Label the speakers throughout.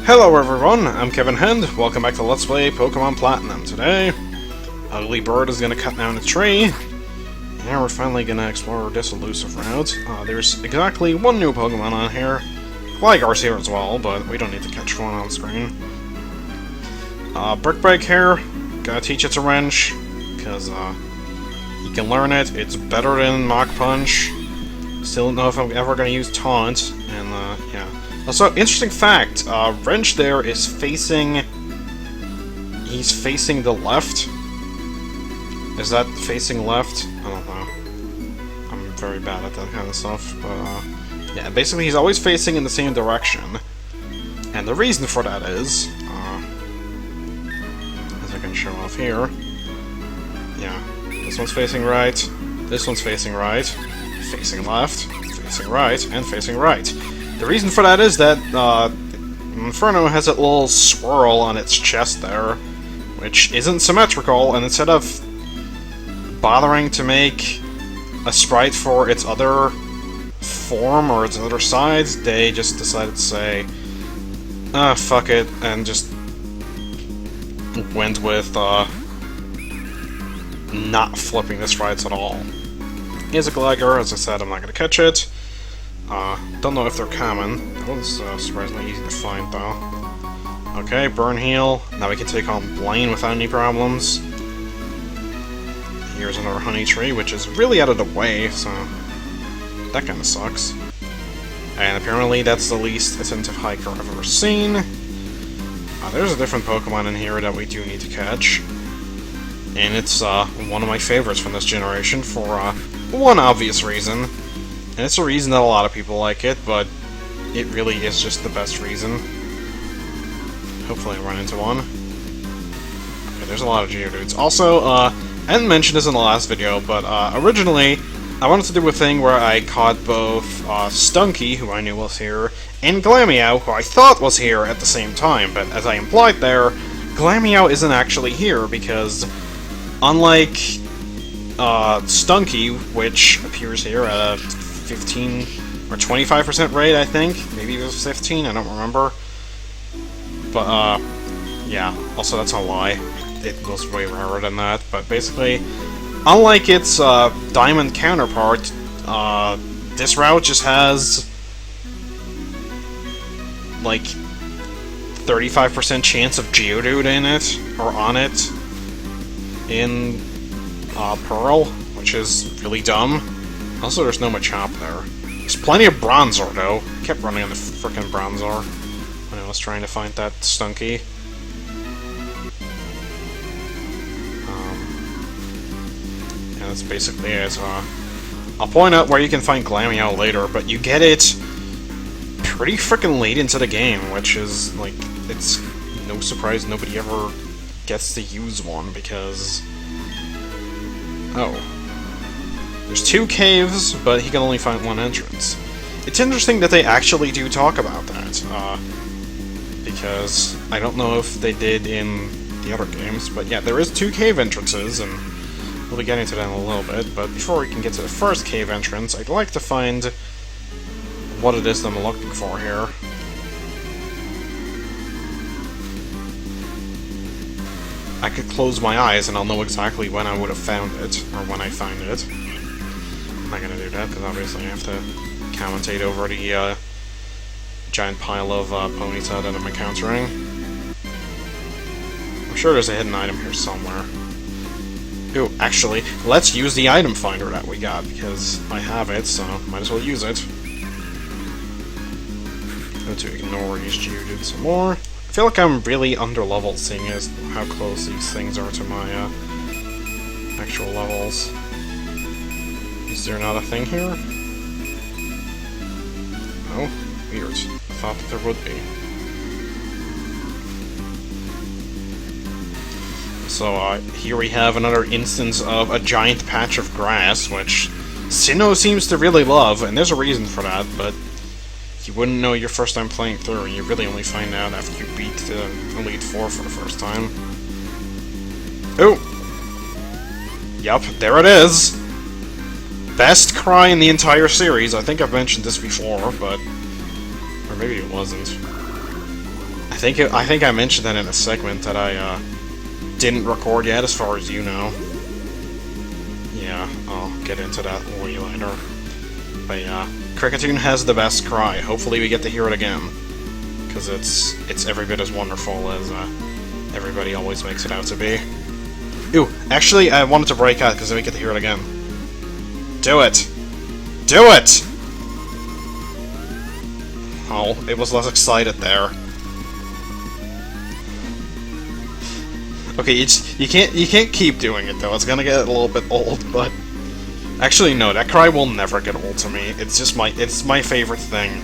Speaker 1: Hello everyone, I'm Kevin Hand. Welcome back to Let's Play Pokemon Platinum. Today, Ugly Bird is going to cut down a tree, and we're finally going to explore this elusive route. There's exactly one new Pokemon on here. Gligar's here as well, but we don't need to catch one on screen. Brick Break here, gotta teach it to Wrench, because he can learn it. It's better than Mach Punch. Still don't know if I'm ever going to use Taunt, and yeah. Also, interesting fact, Wrench there is facing... He's facing the left? Is that facing left? I don't know. I'm very bad at that kind of stuff, but yeah, basically he's always facing in the same direction. And the reason for that is, as I can show off here, yeah, this one's facing right, this one's facing right, facing left, facing right, and facing right. The reason for that is that Inferno has that little swirl on its chest there, which isn't symmetrical, and instead of bothering to make a sprite for its other form or its other side, they just decided to say, fuck it, and just went with not flipping the sprites at all. Here's a Gligar. As I said, I'm not going to catch it. Don't know if they're common. That one's surprisingly easy to find, though. Okay, Burn Heal. Now we can take on Blaine without any problems. Here's another Honey Tree, which is really out of the way, so that kind of sucks. And apparently that's the least attentive hiker I've ever seen. There's a different Pokemon in here that we do need to catch. And it's one of my favorites from this generation for one obvious reason. And it's a reason that a lot of people like it, but it really is just the best reason. Hopefully I run into one. Okay, there's a lot of Geodudes. Also, I didn't mention this in the last video, but originally I wanted to do a thing where I caught both Stunky, who I knew was here, and Glameow, who I thought was here at the same time, but as I implied there, Glameow isn't actually here, because unlike Stunky, which appears here at a 15 or 25% rate, I think. Maybe it was 15, I don't remember. But, yeah, also that's a lie. It was way rarer than that, but basically, unlike its Diamond counterpart, this route just has like 35% chance of Geodude in it, or on it, in Pearl, which is really dumb. Also, there's no Machop there. There's plenty of Bronzor, though. Kept running on the frickin' Bronzor when I was trying to find that Stunky. Yeah, that's basically it. I'll point out where you can find Glameow later, but you get it pretty frickin' late into the game, which is, like, it's no surprise nobody ever gets to use one, because... Oh. There's 2 caves, but he can only find one entrance. It's interesting that they actually do talk about that, because I don't know if they did in the other games, but yeah, there is 2 cave entrances, and we'll be getting to that in a little bit, but before we can get to the first cave entrance, I'd like to find what it is that I'm looking for here. I could close my eyes and I'll know exactly when I would have found it, or when I find it. I'm not gonna do that, because obviously I have to commentate over the giant pile of Ponyta that I'm encountering. I'm sure there's a hidden item here somewhere. Ooh, actually, let's use the item finder that we got, because I have it, so might as well use it. Go to ignore these Geodudes some more. I feel like I'm really underleveled, seeing as how close these things are to my actual levels. Is there not a thing here? Oh, weird. I thought that there would be. So, here we have another instance of a giant patch of grass, which Sinnoh seems to really love, and there's a reason for that, but you wouldn't know your first time playing through, and you really only find out after you beat the Elite Four for the first time. Oh! Yup, there it is! Best cry in the entire series. I think I've mentioned this before, but... Or maybe it wasn't. I I think I mentioned that in a segment that I didn't record yet, as far as you know. Yeah, I'll get into that way later. But yeah, Kricketune has the best cry. Hopefully we get to hear it again, because it's every bit as wonderful as everybody always makes it out to be. Ooh, actually, I wanted to break out because then we get to hear it again. Do it! Do it! Oh, it was less excited there. Okay, you can't keep doing it though. It's gonna get a little bit old, but actually no, that cry will never get old to me. It's just it's my favorite thing.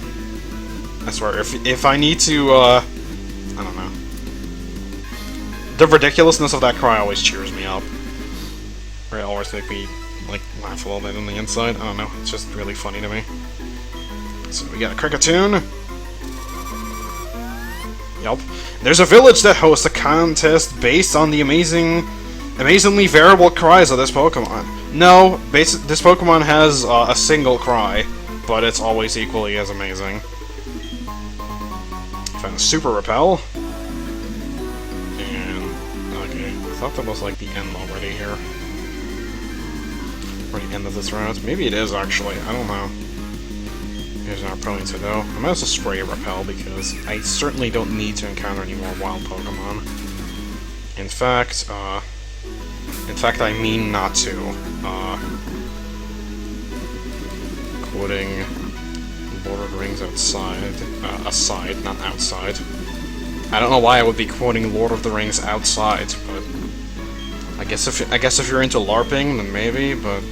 Speaker 1: I swear, if I need to, I don't know. The ridiculousness of that cry always cheers me up. Or it always makes me like laugh a little bit on the inside. I don't know. It's just really funny to me. So we got a Kricketune. Yup. There's a village that hosts a contest based on the amazingly variable cries of this Pokemon. No, this Pokemon has a single cry, but it's always equally as amazing. Found a Super Repel. And, okay, I thought that was like the end already here. Or the end of this route. Maybe it is actually, I don't know. Here's our opponent to know. I might as well spray a Repel because I certainly don't need to encounter any more wild Pokemon. In fact, I mean not to. Quoting Lord of the Rings aside, not outside. I don't know why I would be quoting Lord of the Rings outside, but I guess if you're into LARPing, then maybe, but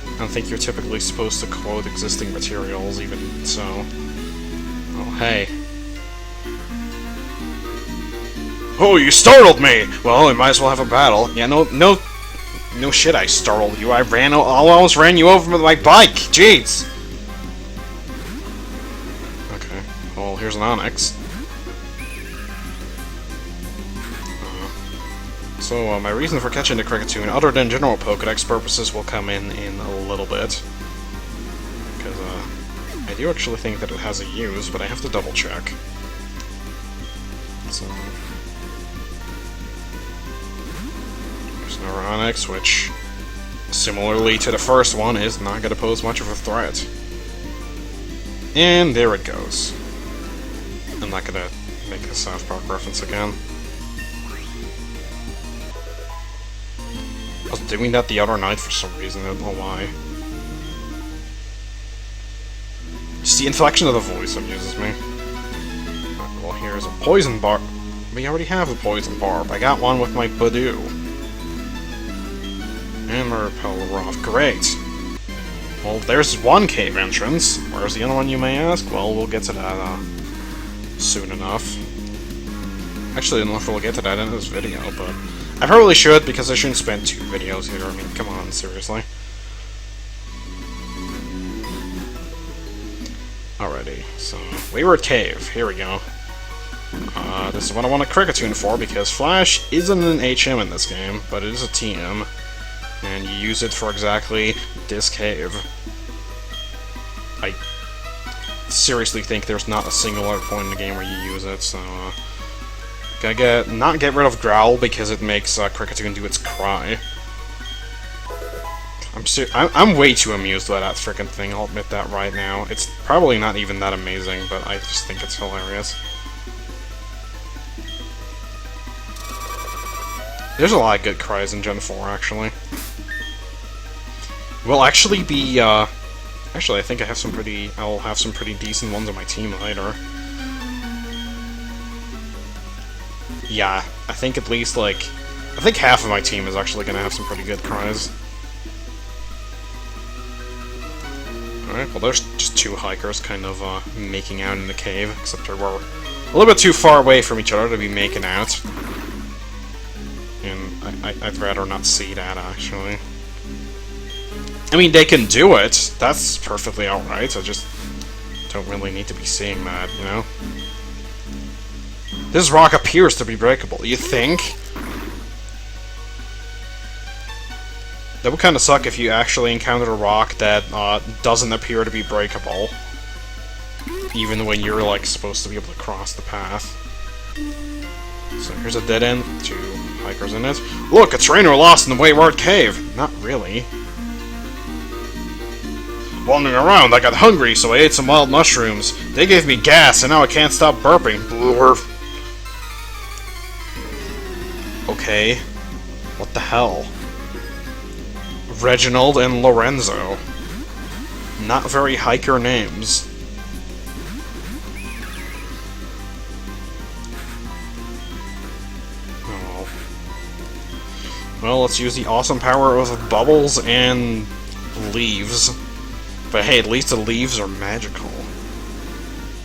Speaker 1: I don't think you're typically supposed to quote existing materials, even so. Oh, hey. Oh, you startled me! Well, we might as well have a battle. Yeah, no shit, I startled you. I almost ran you over with my bike! Jeez! Okay, well, here's an Onix. So, my reason for catching the Kricketune, other than general Pokédex purposes, will come in a little bit. Because, I do actually think that it has a use, but I have to double check. So... There's an Onix, which, similarly to the first one, is not going to pose much of a threat. And there it goes. I'm not going to make a South Park reference again. I was doing that the other night for some reason, I don't know why. Just the inflection of the voice amuses me. Right, well, here's a Poison Barb. We already have a Poison Barb. I got one with my Badoo. And my Repel Roth. Great! Well, there's one cave entrance. Where's the other one, you may ask? Well, we'll get to that, soon enough. Actually, I don't know if we'll get to that in this video, but... I probably should, because I shouldn't spend 2 videos here. I mean, come on, seriously. Alrighty, so... Wayward Cave, here we go. This is what I want a Kricketune for, because Flash isn't an HM in this game, but it is a TM. And you use it for exactly this cave. I seriously think there's not a single other point in the game where you use it, so... Gotta not get rid of Growl because it makes Kricketune do its cry. I'm way too amused by that frickin' thing, I'll admit that right now. It's probably not even that amazing, but I just think it's hilarious. There's a lot of good cries in Gen 4, actually. Will actually be, actually, I think I'll have some pretty decent ones on my team later. Yeah, I think at least, like... I think half of my team is actually gonna have some pretty good cries. Alright, well there's just 2 hikers kind of, making out in the cave, except they were a little bit too far away from each other to be making out. And I'd rather not see that, actually. I mean, they can do it, that's perfectly alright, I just don't really need to be seeing that, you know? This rock appears to be breakable. You think? That would kind of suck if you actually encountered a rock that doesn't appear to be breakable. Even when you're, like, supposed to be able to cross the path. So here's a dead end, 2 hikers in it. Look, a trainer lost in the Wayward Cave! Not really. Wandering around, I got hungry, so I ate some wild mushrooms. They gave me gas, and now I can't stop burping. Blurf. Okay. What the hell? Reginald and Lorenzo. Not very hiker names. Oh. Well, let's use the awesome power of bubbles and leaves. But hey, at least the leaves are magical.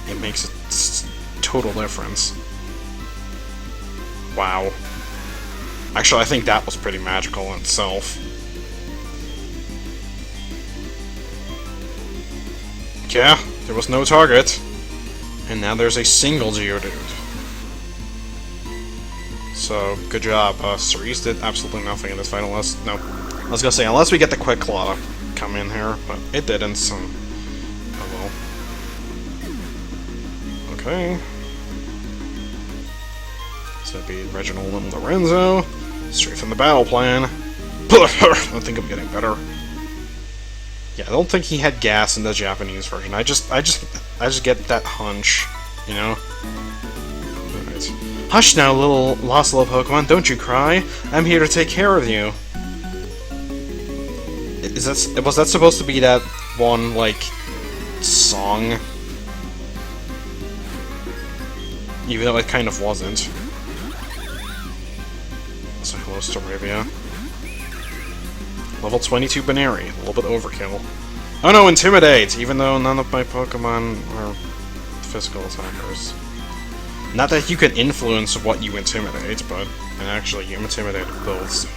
Speaker 1: It makes a total difference. Wow. Actually, I think that was pretty magical in itself. Yeah, there was no target. And now there's a single Geodude. So, good job. Cerise did absolutely nothing in this fight unless... No. I was gonna say, unless we get the Quick Claw to come in here, but it didn't, so... Oh well. Okay. So that'd be Reginald and Lorenzo. Straight from the battle plan. I think I'm getting better. Yeah, I don't think he had gas in the Japanese version. I just get that hunch, you know? Alright. Hush now, lost little Pokemon, don't you cry. I'm here to take care of you. Was that supposed to be that one, like, song? Even though it kind of wasn't. So hello, Staravia. Level 22 Baneri, a little bit overkill. Oh no, Intimidate! Even though none of my Pokemon are physical attackers. Not that you can influence what you intimidate, but and actually you intimidated both, so...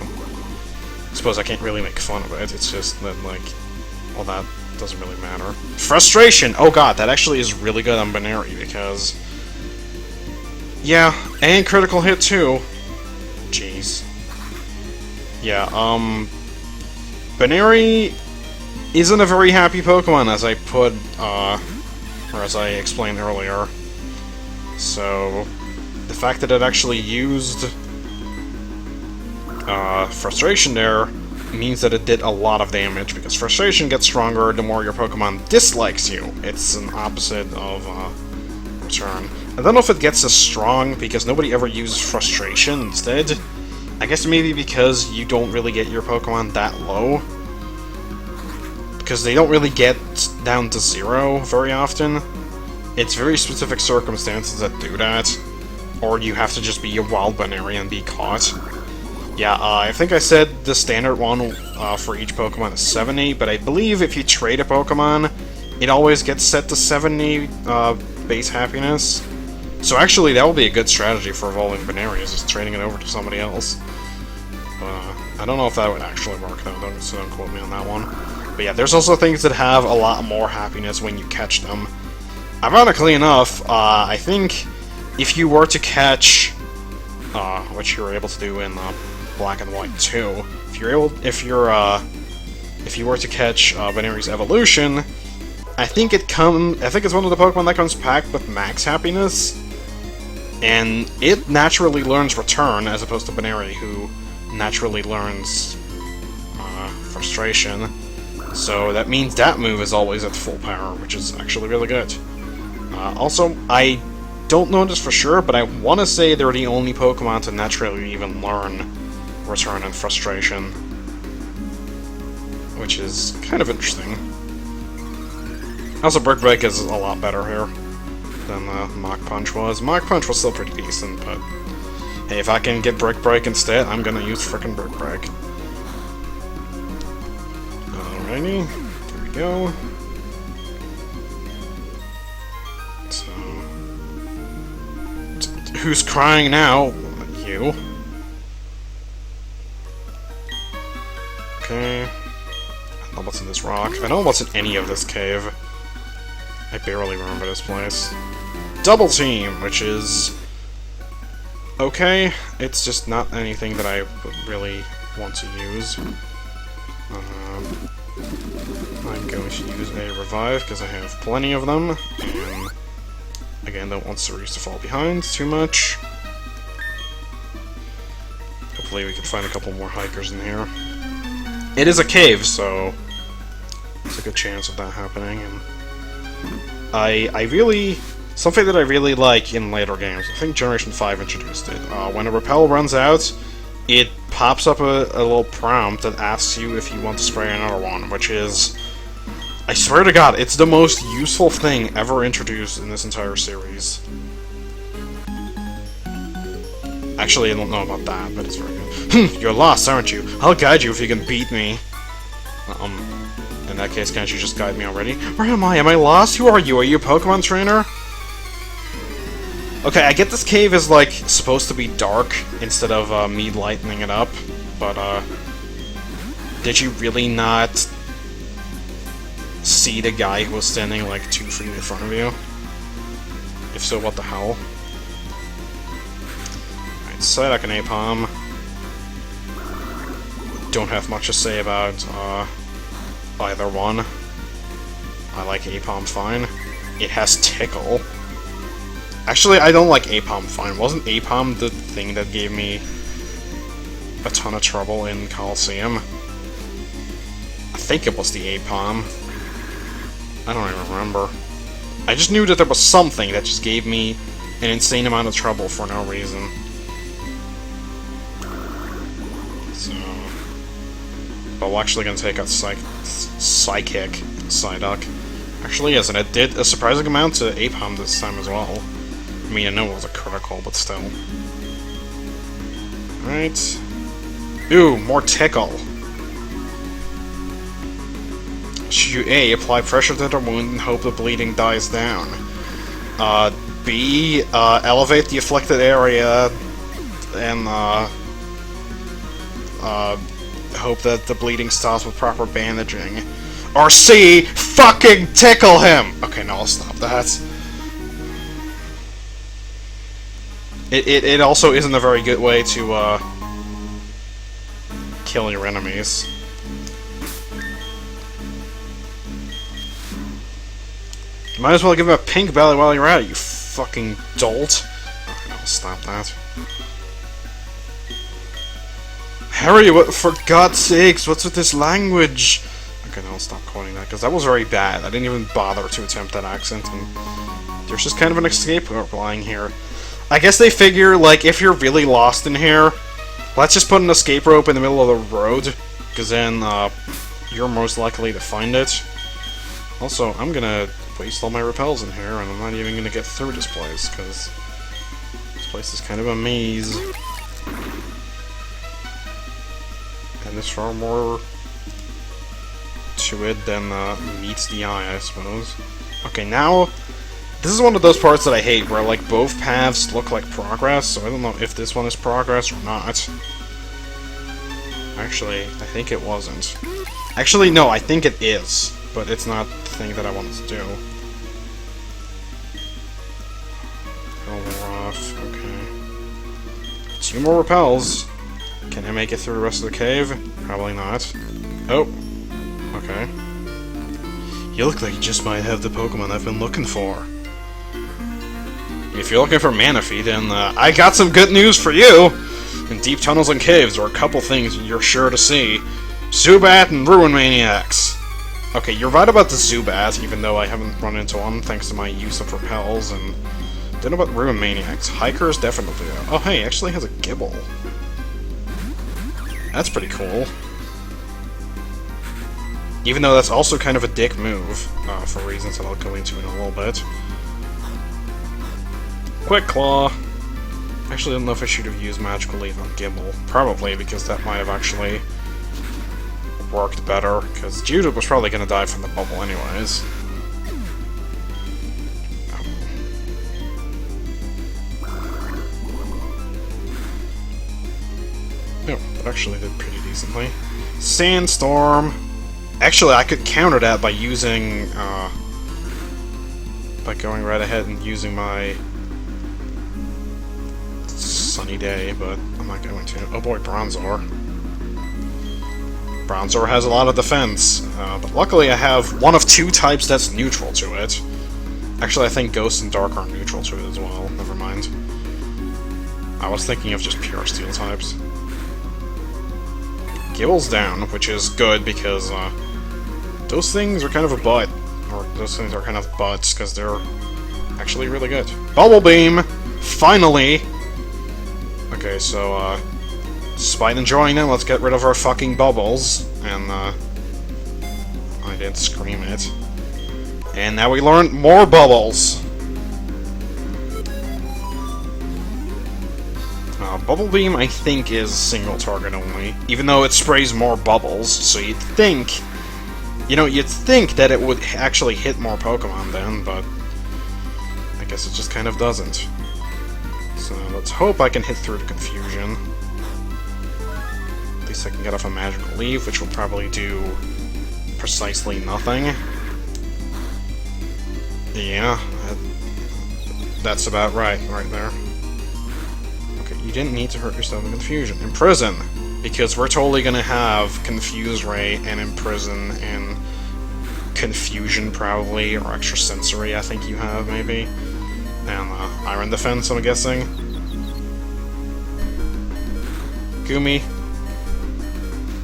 Speaker 1: I suppose I can't really make fun of it, it's just that, like, well, that doesn't really matter. Frustration! Oh god, that actually is really good on Baneri, because... Yeah, and critical hit too. Jeez. Yeah, Baneri isn't a very happy Pokemon, as I put, or as I explained earlier. So, the fact that it actually used Frustration there means that it did a lot of damage, because Frustration gets stronger the more your Pokemon dislikes you. It's an opposite of Return. I don't know if it gets as strong, because nobody ever uses Frustration instead. I guess maybe because you don't really get your Pokemon that low. Because they don't really get down to 0 very often. It's very specific circumstances that do that. Or you have to just be a wild Baneri and be caught. Yeah, I think I said the standard one for each Pokemon is 70, but I believe if you trade a Pokemon, it always gets set to 70 base happiness. So actually, that would be a good strategy for evolving Baneri, is just trading it over to somebody else. I don't know if that would actually work, though, so don't quote me on that one. But yeah, there's also things that have a lot more happiness when you catch them. Ironically enough, I think if you were to catch, which you were able to do in Black and White 2, if you were to catch Baneri's evolution, I think it's one of the Pokemon that comes packed with max happiness, and it naturally learns Return as opposed to Baneri, who naturally learns Frustration. So that means that move is always at full power, which is actually really good. Also, I don't know this for sure, but I want to say they're the only Pokemon to naturally even learn Return and Frustration, which is kind of interesting. Also, Brick Break is a lot better here than Mach Punch was. Mach Punch was still pretty decent, but hey, if I can get Brick Break instead, I'm gonna use frickin' Brick Break. Alrighty, there we go. So, who's crying now? You. Okay. I don't know what's in this rock. I don't know what's in any of this cave. I barely remember this place. Double Team, which is okay. It's just not anything that I would really want to use. I'm going to use a Revive, because I have plenty of them, and Again, don't want series to fall behind too much. Hopefully we can find a couple more hikers in here. It is a cave, so there's a good chance of that happening. And I really... Something that I really like in later games, I think Generation 5 introduced it. When a repel runs out, it pops up a little prompt that asks you if you want to spray another one, which is... I swear to God, it's the most useful thing ever introduced in this entire series. Actually, I don't know about that, but it's very good. You're lost, aren't you? I'll guide you if you can beat me. In that case, can't you just guide me already? Where am I? Am I lost? Who are you? Are you a Pokemon trainer? Okay, I get this cave is, like, supposed to be dark instead of me lightening it up, but, did you really not see the guy who was standing, like, 2 feet in front of you? If so, what the hell? Alright, Psyduck and Apom. Don't have much to say about, either one. I like Apom fine. It has Tickle. Actually, I don't like Apom fine. Wasn't Apom the thing that gave me a ton of trouble in Coliseum? I think it was the Apom. I don't even remember. I just knew that there was something that just gave me an insane amount of trouble for no reason. So... But we're actually gonna take out Psychic Psyduck. Actually, yes, and it did a surprising amount to Apom this time as well. I mean, I know it was a critical, but still. Alright. Ooh, more Tickle. Should you A, apply pressure to the wound and hope the bleeding dies down? B, elevate the afflicted area and, hope that the bleeding stops with proper bandaging. Or C, fucking tickle him! Okay, no, I'll stop that. It also isn't a very good way to, kill your enemies. Might as well give him a pink belly while you're at it, you fucking dolt. Okay, I'll stop that. Harry, what, for God's sakes, what's with this language? Okay, now I'll stop quoting that, because that was very bad. I didn't even bother to attempt that accent, and there's just kind of an escape rope lying here. I guess they figure, like, if you're really lost in here, let's just put an escape rope in the middle of the road, because then, you're most likely to find it. Also, I'm gonna waste all my repels in here, and I'm not even gonna get through this place, because this place is kind of a maze. And there's far more to it than meets the eye, I suppose. Okay, now, this is one of those parts that I hate, where, like, both paths look like progress, so I don't know if this one is progress or not. Actually, I think it wasn't. Actually, no, I think it is, but it's not the thing that I wanted to do. Off, okay. 2 more repels. Can I make it through the rest of the cave? Probably not. Oh. Okay. You look like you just might have the Pokemon I've been looking for. If you're looking for Manaphy, then I got some good news for you! In deep tunnels and caves, there are a couple things you're sure to see. Zubat and Ruin Maniacs! Okay, you're right about the Zubat, even though I haven't run into one thanks to my use of repels, and... Don't know about Ruin Maniacs. Hikers definitely do. Oh hey, it actually has a Gibble. That's pretty cool. Even though that's also kind of a dick move, for reasons that I'll go into in a little bit. Quick Claw! Actually, I don't know if I should have used Magical Leaf on Gibble. Probably, because that might have actually worked better, because Judith was probably going to die from the bubble anyways. No, that actually did pretty decently. Sandstorm! Actually, I could counter that by using, by going right ahead and using my Sunny Day, but I'm not going to. Oh boy, Bronzor. Bronzor has a lot of defense, but luckily I have one of 2 types that's neutral to it. Actually, I think Ghost and Dark are neutral to it as well. Never mind. I was thinking of just pure steel types. Gibble's down, which is good because those things are kind of a butt. Or those things are kind of butts because they're actually really good. Bubble Beam! Finally! Okay, so despite enjoying them, let's get rid of our fucking bubbles. And I did scream it. And now we learned more bubbles! Bubble Beam, I think, is single target only, even though it sprays more bubbles, so you'd think... You know, you'd think that it would actually hit more Pokemon then, but... I guess it just kind of doesn't. So, let's hope I can hit through the confusion. At least I can get off a Magical Leaf, which will probably do... precisely nothing. Yeah, that's about right there. Okay, you didn't need to hurt yourself in Confusion. Imprison! Because we're totally gonna have Confuse Ray and Imprison and Confusion, probably, or Extrasensory, I think you have, maybe. And Iron Defense, I'm guessing. Gumi.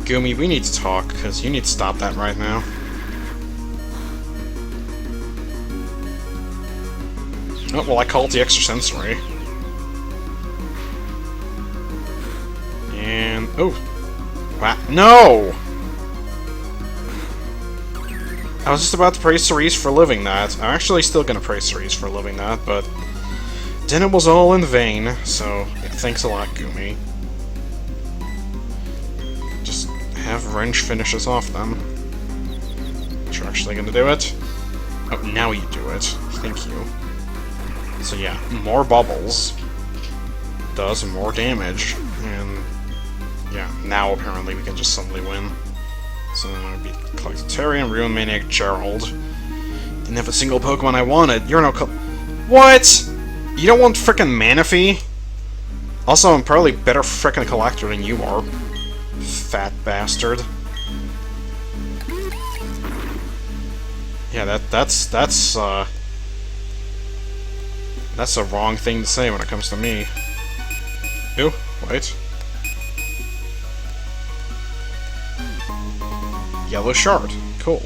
Speaker 1: Gumi, we need to talk, because you need to stop that right now. Oh, well, I called the Extrasensory. And... oh! Wow. No! I was just about to praise Cerise for living that. I'm actually still gonna praise Cerise for living that, but... then it was all in vain, so... yeah, thanks a lot, Gumi. Just have Wrench finish us off, then. But you're actually gonna do it? Oh, now you do it. Thank you. So yeah, more bubbles does more damage, and yeah, now apparently we can just suddenly win. So then I beat Collectarian, Ruin Maniac, Gerald. Didn't have a single Pokemon I wanted. You're no what? You don't want frickin' Manaphy? Also, I'm probably better frickin' collector than you are. Fat bastard. Yeah, that's a wrong thing to say when it comes to me. Ew, wait. Yellow Shard. Cool.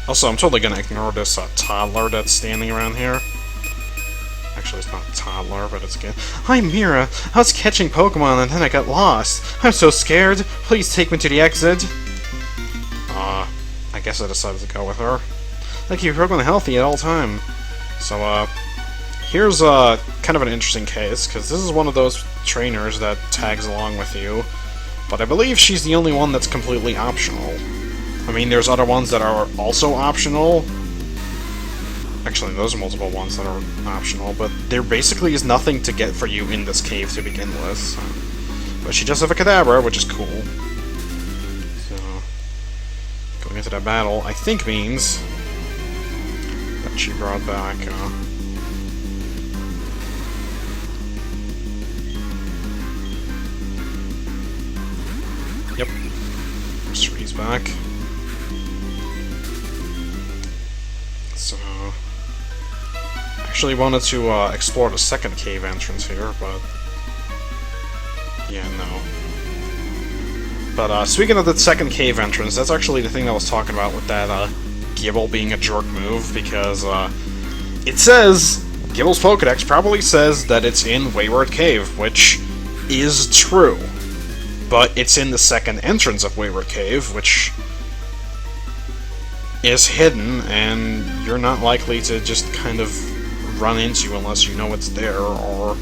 Speaker 1: Also, I'm totally gonna ignore this toddler that's standing around here. Actually, it's not a toddler, but it's a kid. Hi, Mira. I was catching Pokemon and then I got lost. I'm so scared. Please take me to the exit. I guess I decided to go with her. Like, keep Pokemon healthy at all time. So, here's kind of an interesting case, because this is one of those trainers that tags along with you, but I believe she's the only one that's completely optional. I mean, there's other ones that are also optional. Actually, those are multiple ones that are optional, but there basically is nothing to get for you in this cave to begin with. So. But she does have a Kadabra, which is cool. So, going into that battle, I think means that she brought back... yep. Cerise back. So... actually wanted to explore the second cave entrance here, but... yeah, no. But speaking of the second cave entrance, that's actually the thing I was talking about with that Gibble being a jerk move, because it says, Gibble's Pokédex probably says that it's in Wayward Cave, which is true. But it's in the second entrance of Wayward Cave, which is hidden, and you're not likely to just kind of run into unless you know it's there, or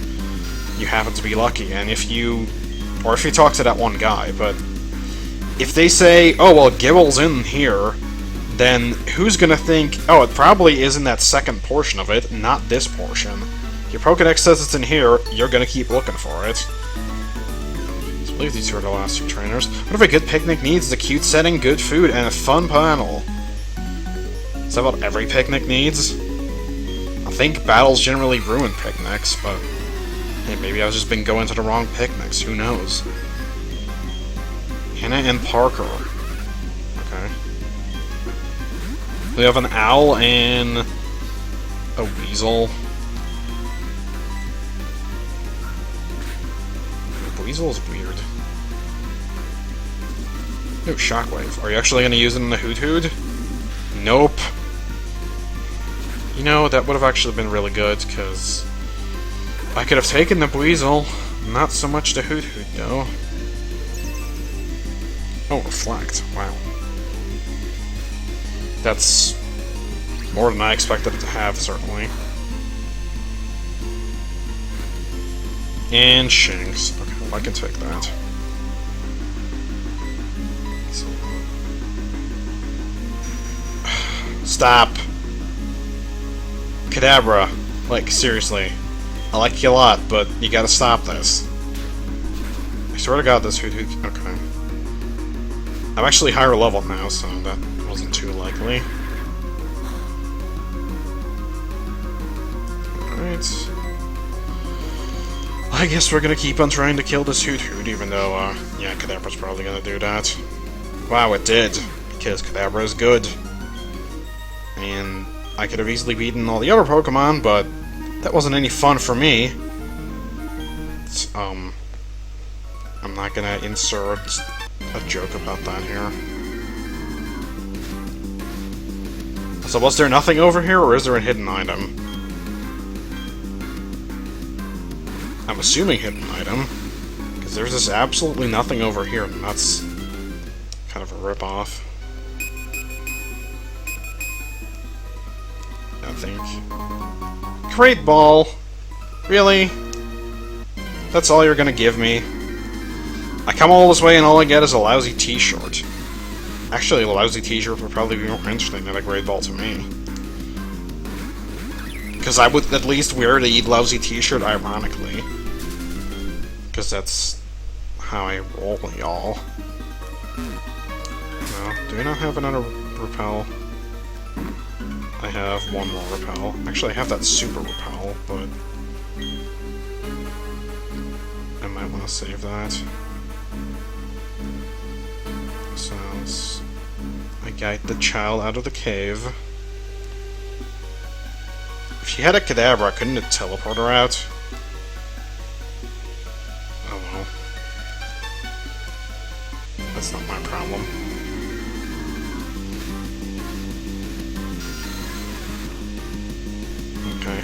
Speaker 1: you happen to be lucky. And if you talk to that one guy, but if they say, oh, well, Gibble's in here, then who's gonna think, oh, it probably is in that second portion of it, not this portion. Your Pokédex says it's in here, you're gonna keep looking for it. I believe these two are the last two trainers. What if a good picnic needs is a cute setting, good food, and a fun panel? Is that what every picnic needs? I think battles generally ruin picnics, but hey, maybe I've just been going to the wrong picnics, who knows? Hannah and Parker. Okay. We have an owl and... A weasel. The weasel's weird. Ooh, Shockwave. Are you actually gonna use it in the Hoot Hoot? Nope. You know, that would have actually been really good, because I could have taken the Weasel. Not so much the Hoot Hoot, though. Oh, Reflect. Wow. That's more than I expected it to have, certainly. And Shinx. Okay, well, I can take that. So. Stop! Kadabra. Like, seriously. I like you a lot, but you gotta stop this. I swear to God, this Hoot Hoot... Okay. I'm actually higher level now, so that wasn't too likely. Alright. I guess we're gonna keep on trying to kill this Hoot Hoot, even though, yeah, Kadabra's probably gonna do that. Wow, it did, because Kadabra is good. And I could have easily beaten all the other Pokemon, but that wasn't any fun for me. I'm not gonna insert a joke about that here. So was there nothing over here, or is there a hidden item? I'm assuming hidden item, because there's just absolutely nothing over here, and that's kind of a rip-off. I think. Great Ball! Really? That's all you're gonna give me? I come all this way and all I get is a lousy t-shirt. Actually, a lousy t-shirt would probably be more interesting than a Great Ball to me. Because I would at least wear the lousy t-shirt ironically. Because that's how I roll, y'all. No, do I not have another Repel? I have one more Repel. Actually, I have that Super Repel, but I might want to save that. So, I guide the child out of the cave. If she had a Kadabra, couldn't it teleport her out? Oh well. That's not my problem. Okay.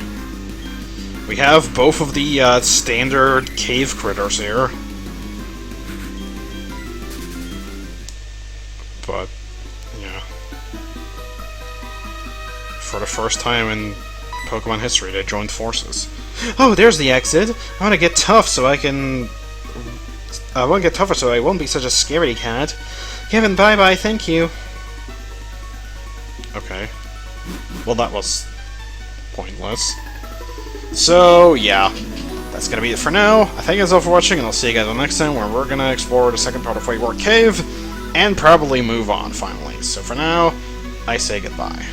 Speaker 1: We have both of the standard cave critters here. But, yeah. For the first time in Pokemon history, they joined forces. Oh, there's the exit! I want to get tough so I can... I want to get tougher so I won't be such a scaredy cat. Kevin, bye-bye, thank you. Okay. Well, that was pointless. So, yeah. That's gonna be it for now. I thank you guys all for watching, and I'll see you guys on the next time, where we're gonna explore the second part of Wayward Cave, and probably move on, finally. So for now, I say goodbye.